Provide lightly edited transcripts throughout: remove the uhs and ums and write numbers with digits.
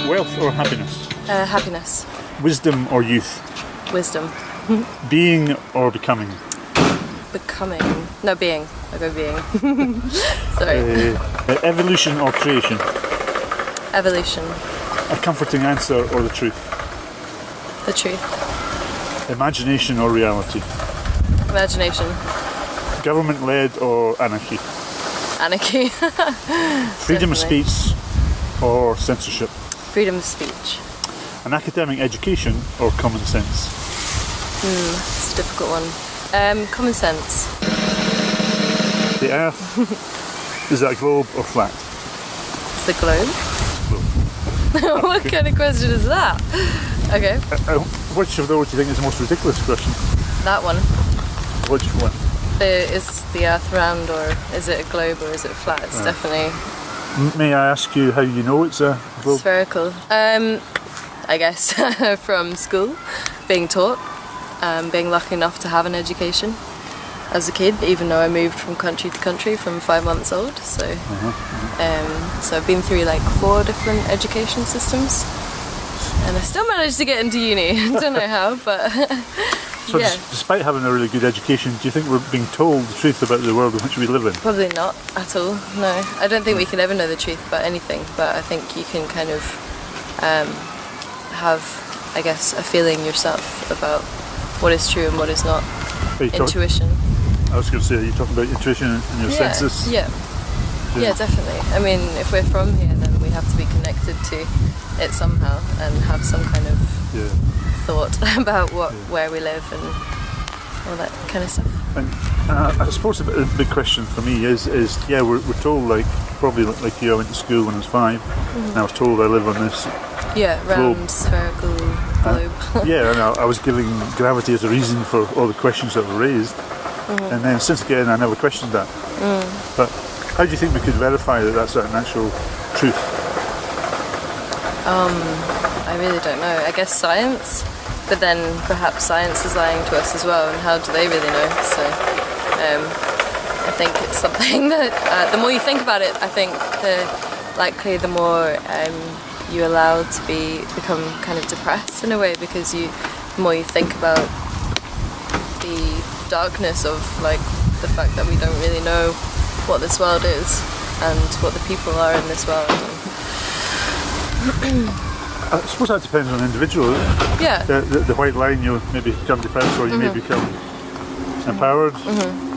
Wealth or happiness? Happiness. Wisdom or youth? Wisdom. Being or becoming? Becoming. No, being. I'll go being. Sorry. Evolution or creation? Evolution. A comforting answer or the truth? The truth. Imagination or reality? Imagination. Government-led or anarchy? Anarchy. Freedom of speech or censorship? Freedom of speech. An academic education or common sense? It's a difficult one. Common sense. The Earth, is that a globe or flat? It's the globe. What kind of question is that? Okay. Which of those do you think is the most ridiculous question? That one. Which one? Is the Earth round, or is it a globe, or is it flat? It's definitely May I ask you how you know it's a globe? spherical. I guess from school, being taught, being lucky enough to have an education as a kid, even though I moved from country to country from 5 months old. So, so I've been through like 4 different education systems, and I still managed to get into uni. I don't know how, but So yeah. despite having a really good education, do you think we're being told the truth about the world in which we live in? Probably not at all, no. I don't think we can ever know the truth about anything, but I think you can kind of have, I guess, a feeling yourself about what is true and what is not. Intuition. I was going to say, are you talking about intuition and your senses? Yeah, definitely. I mean, if we're from here, then we have to be connected to it somehow and have some kind of thought about where we live and all that kind of stuff. And I suppose the big question for me is we're told, like, probably like you, I went to school when I was 5, and I was told I live on this round, globe. spherical globe. And I was giving gravity as a reason for all the questions that were raised, and then since again I never questioned that. But how do you think we could verify that that's an actual truth? I really don't know. I guess science, but then perhaps science is lying to us as well, and how do they really know? So I think it's something that the more you think about it, I think the more you're allowed to become kind of depressed in a way, because the more you think about the darkness of like the fact that we don't really know what this world is and what the people are in this world. I suppose that depends on the individual. Yeah. The white line, you maybe become depressed, or you may become empowered,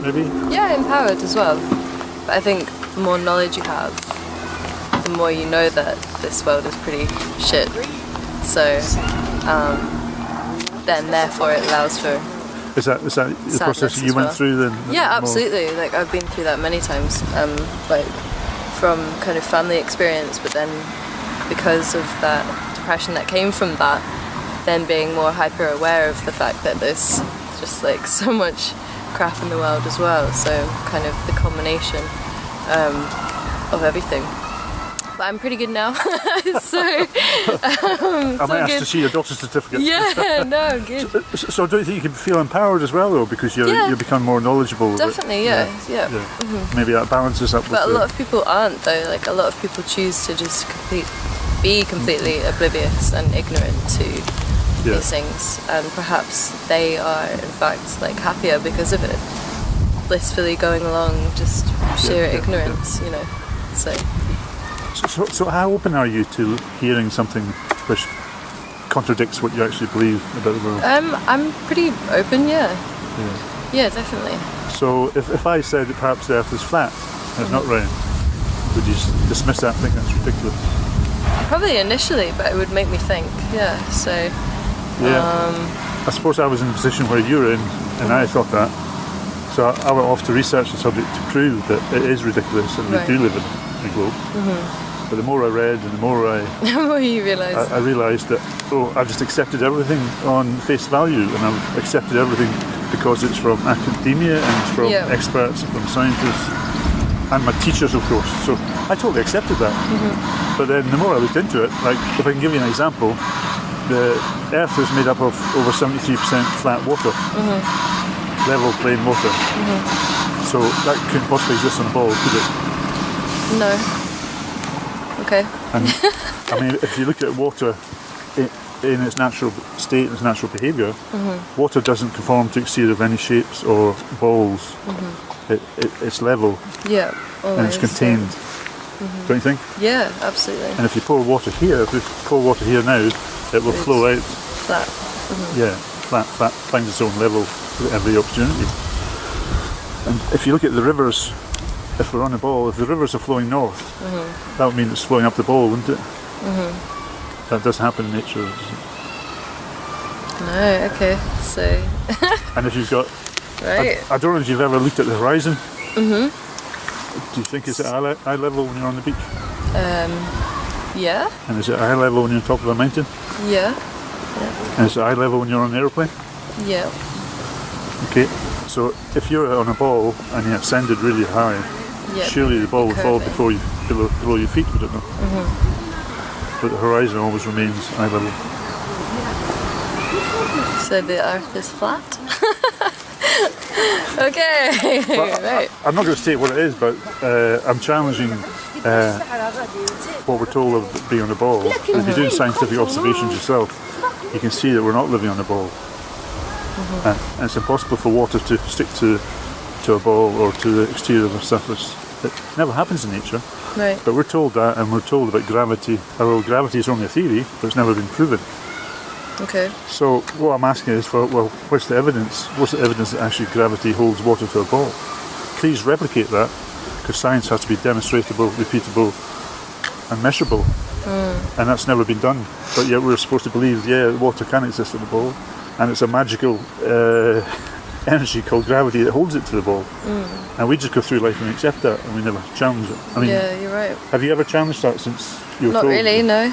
maybe? Yeah, empowered as well. But I think the more knowledge you have, the more you know that this world is pretty shit. So then therefore it allows for Is that the process you went through then? Yeah, absolutely. Like I've been through that many times, like from kind of family experience, but then because of that depression that came from that, then being more hyper aware of the fact that there's just like so much crap in the world as well. So kind of the combination of everything. But I'm pretty good now, so I might ask to see your doctor's certificate. Yeah, no, good. So don't you think you can feel empowered as well, though, because you become more knowledgeable? Definitely, yeah. Maybe that balances up. But a lot of people aren't, though. Like a lot of people choose to just be completely oblivious and ignorant to these things, and perhaps they are in fact like happier because of it, blissfully going along just sheer ignorance, you know. So how open are you to hearing something which contradicts what you actually believe about the world? I'm pretty open, yeah, definitely. So if I said that perhaps the Earth is flat and it's not round, would you dismiss that and think that's ridiculous? Probably initially, but it would make me think, so... I suppose I was in the position where you were in, and I thought that. So I went off to research the subject to prove that it is ridiculous and we do live in a globe. But the more I read and the more the more you realise. I realised that, I've just accepted everything on face value, and I've accepted everything because it's from academia and from experts and from scientists and my teachers, of course. So I totally accepted that. But then the more I looked into it, like if I can give you an example, the Earth is made up of over 73% flat water, level plain water. So that couldn't possibly exist on a ball, could it? No. Okay. And I mean, if you look at water in its natural state, its natural behaviour, water doesn't conform to exterior of any shapes or balls. It's level. Yeah. Always, and it's contained. Don't you think? Yeah, absolutely. And if you pour water here, now, it will flow out. Flat. Yeah, flat, finds its own level at every opportunity. And if you look at the rivers, if we're on a ball, if the rivers are flowing north, that would mean it's flowing up the ball, wouldn't it? That doesn't happen in nature, does it? No, okay, so... And if you've got... Right. I don't know if you've ever looked at the horizon. Do you think it's at eye level when you're on the beach? Yeah. And is it eye level when you're on top of a mountain? Yeah. And is it eye level when you're on an aeroplane? Yeah. Okay, so if you're on a ball and you ascended really high, surely the ball will fall before you, below your feet, would it not? But the horizon always remains eye level. So the Earth is flat? Okay, right. I'm not going to state what it is, but I'm challenging what we're told of being on a ball. And if you're doing scientific observations yourself, you can see that we're not living on a ball. And it's impossible for water to stick to a ball or to the exterior of a surface. It never happens in nature. Right. But we're told that, and we're told about gravity. Although gravity is only a theory, but it's never been proven. Okay. So what I'm asking is what's the evidence? What's the evidence that actually gravity holds water to a ball? Please replicate that, because science has to be demonstratable, repeatable, and measurable. And that's never been done. But yet we're supposed to believe, water can exist in a ball, and it's a magical energy called gravity that holds it to the ball. And we just go through life and accept that, and we never challenge it. I mean, yeah, you're right. Have you ever challenged that since you were Not told? really, no.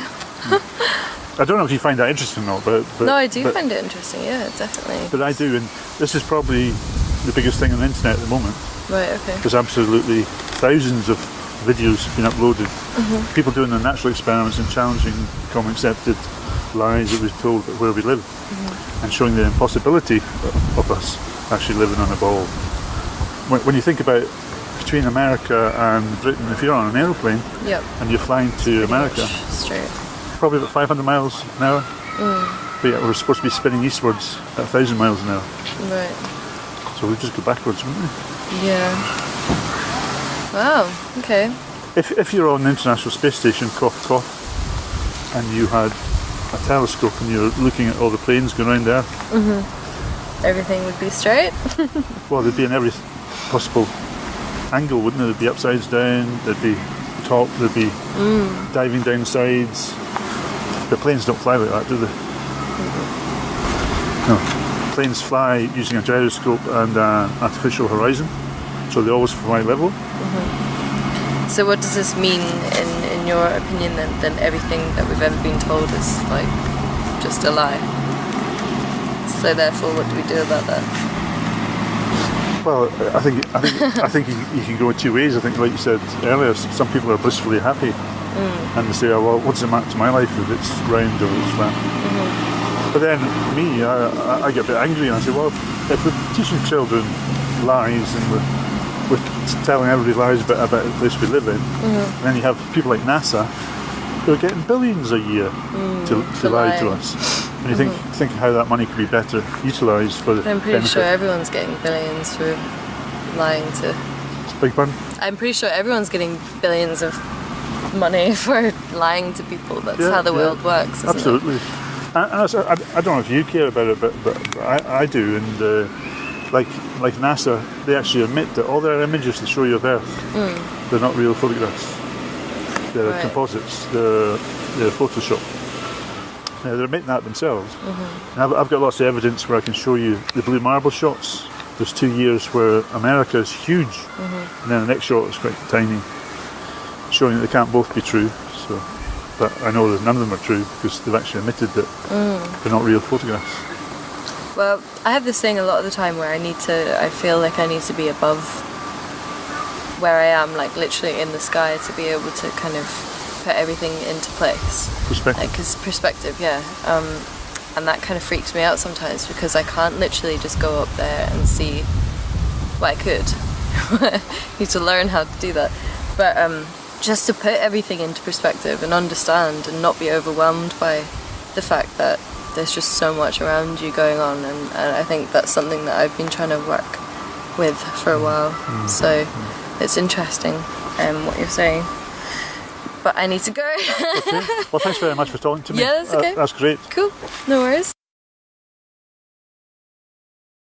I don't know if you find that interesting or not, but no, I do find it interesting. Yeah, definitely. But I do, and this is probably the biggest thing on the internet at the moment. Right. Okay. There's absolutely thousands of videos being uploaded. People doing their natural experiments and challenging common accepted lies that we've told about where we live, and showing the impossibility of us actually living on a ball. When you think about between America and Britain, if you're on an aeroplane and you're flying to America, straight, probably about 500 miles an hour. But yeah, we're supposed to be spinning eastwards at 1,000 miles an hour. Right. So we'd just go backwards, wouldn't we? Yeah. Wow. Okay. If you're on the International Space Station, cough, cough, and you had a telescope and you're looking at all the planes going around the Earth, everything would be straight. well, they'd be in every possible angle, wouldn't they? They'd be upsides down, they'd be top, they'd be diving down sides. But planes don't fly like that, do they? No. Planes fly using a gyroscope and an artificial horizon, so they always fly level. So what does this mean in your opinion then everything that we've ever been told is like just a lie? So therefore what do we do about that? Well, I think you can go in two ways. I think, like you said earlier, some people are blissfully happy, and they say, "Oh, well, what does it matter to my life if it's round or it's flat?" But then me, I get a bit angry and I say, "Well, if we're teaching children lies and we're telling everybody lies about the place we live in, and then you have people like NASA who are getting billions a year to lie to us." And you think how that money could be better utilised for the I'm pretty benefit. sure everyone's getting billions for lying to... Beg pardon? I'm pretty sure everyone's getting billions of money for lying to people. That's how the world works, isn't Absolutely. it? And I don't know if you care about it, but I do. And like NASA, they actually admit that all their images they show you of Earth, they're not real photographs. They're composites. They're Photoshop. Now, they're admitting that themselves. And I've got lots of evidence where I can show you the blue marble shots. There's 2 years where America is huge, and then the next shot is quite tiny, showing that they can't both be true. So, but I know that none of them are true because they've actually admitted that they're not real photographs. Well, I have this thing a lot of the time where I feel like I need to be above where I am, like literally in the sky, to be able to kind of put everything into place. Perspective. Because perspective, yeah. And that kind of freaks me out sometimes because I can't literally just go up there and see. Well, I could. Need to learn how to do that. But just to put everything into perspective and understand and not be overwhelmed by the fact that there's just so much around you going on, and I think that's something that I've been trying to work with for a while. So it's interesting what you're saying. But I need to go. Okay. Well, thanks very much for talking to me. Yeah, that's okay. That's great. Cool. No worries.